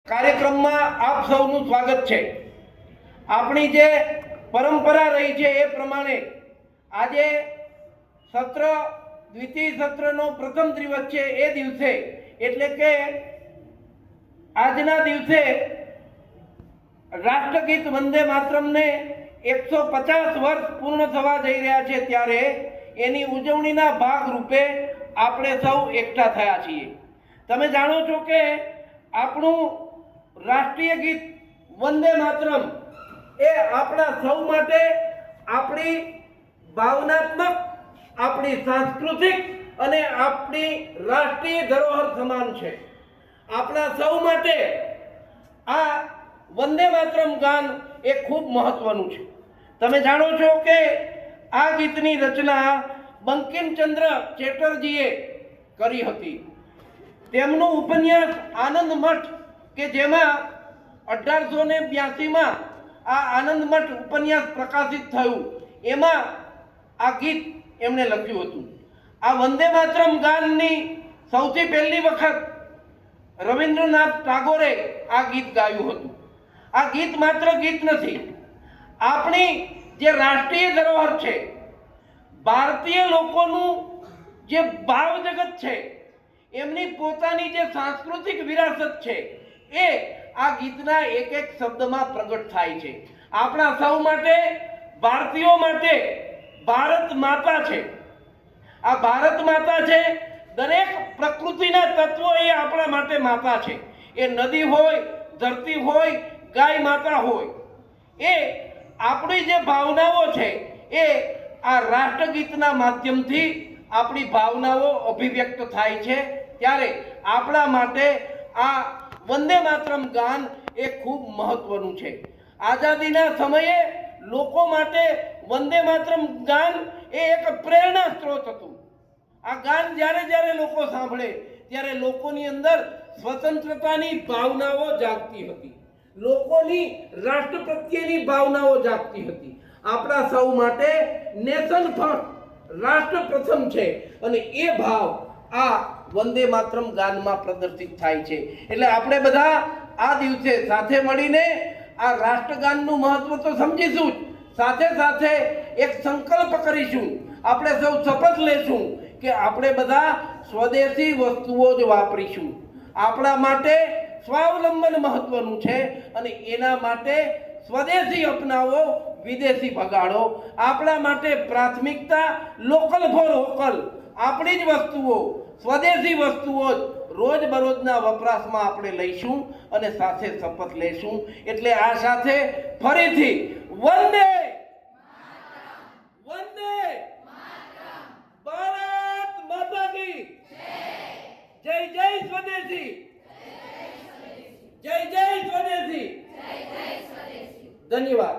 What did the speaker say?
કાર્યક્રમમાં આપ સૌનું સ્વાગત છે। આપણી જે પરંપરા રહી છે એ પ્રમાણે આજે સત્ર દ્વિતીય સત્રનો પ્રથમ દિવસ છે। એ દિવસે એટલે કે આજના દિવસે રાષ્ટ્રગીત વંદે માતરમને 150 વર્ષ પૂર્ણ થવા જઈ રહ્યા છે, ત્યારે એની ઉજવણીના ભાગ રૂપે આપણે સૌ એકઠા થયા છીએ। તમે જાણો છો કે આપણું રાષ્ટ્રીય ગીત વંદે માતરમ એ આપણા સૌ માટે આપણી ભાવનાત્મક, આપણી સાંસ્કૃતિક અને આપણી રાષ્ટ્રીય ધરોહર સમાન છે। આપણા સૌ માટે આ વંદે માતરમ ગાન એ ખૂબ મહત્વનું છે। તમે જાણો છો કે આ ગીતની રચના બંકિમચંદ્ર ચેટર્જીએ કરી હતી। તેમનું ઉપન્યાસ આનંદ મઠ કે જેમાં 1882માં આ આનંદ મઠ ઉપન્યાસ પ્રકાશિત થયું, એમાં આ ગીત એમણે લખ્યું હતું। આ વંદે માતરમ ગાનની સૌથી પહેલી વખત રવિન્દ્રનાથ ટાગોરે આ ગીત ગાયું હતું। આ ગીત માત્ર ગીત નથી, આપણી જે રાષ્ટ્રીય ધરોહર છે, ભારતીય લોકોનું જે ભાવ જગત છે, એમની પોતાની જે સાંસ્કૃતિક વિરાસત છે, એ આ ગીતના એક એક શબ્દમાં પ્રગટ થાય છે। આપણા સૌ માટે, ભારતીયો માટે ભારત માતા છે। આ ભારત માતા છે, દરેક પ્રકૃતિના તત્વો એ આપણા માટે માતા છે। એ નદી હોય, ધરતી હોય, ગાય માતા હોય, એ આપણી જે ભાવનાઓ છે એ આ રાષ્ટ્રગીતના માધ્યમથી આપણી ભાવનાઓ અભિવ્યક્ત થાય છે। ત્યારે આપણા માટે આ વંદે માતરમ ગાન એ ખૂબ મહત્વનું છે। આઝાદીના સમયે લોકો માટે વંદે માતરમ ગાન એ એક પ્રેરણા સ્ત્રોત હતું। આ ગાન જ્યારે જ્યારે લોકો સાંભળે ત્યારે લોકોની અંદર સ્વતંત્રતાની ભાવનાઓ જાગતી હતી, લોકોની રાષ્ટ્ર પ્રત્યેની ભાવનાઓ જાગતી હતી। આપણા સૌ માટે નેશન ફર્સ્ટ, રાષ્ટ્ર પ્રથમ છે, અને એ ભાવ આ વંદે માતરમ ગાનમાં પ્રદર્શિત થાય છે। એટલે આપણે બધા આ દિવસે સાથે મળીને આ રાષ્ટ્રગાનનું મહત્વ તો સમજીશું જ, સાથે સાથે એક સંકલ્પ કરીશું, આપણે સૌ શપથ લેશું કે આપણે બધા સ્વદેશી વસ્તુઓ જ વાપરીશું। આપણા માટે સ્વાવલંબન મહત્વનું છે, અને એના માટે સ્વદેશી અપનાવો, વિદેશી ભગાડો। આપણા માટે પ્રાથમિકતા લોકલ ફોર વોકલ, આપણી જ વસ્તુઓ, સ્વદેશી વસ્તુઓ જ રોજબરોજના વપરાશમાં આપણે લઈશું અને સાથે શપથ લેશું। એટલે આ સાથે ફરીથી વંદે વંદે ભારત માતા કી જય, જય સ્વદેશી, જય જય સ્વદેશી। ધન્યવાદ।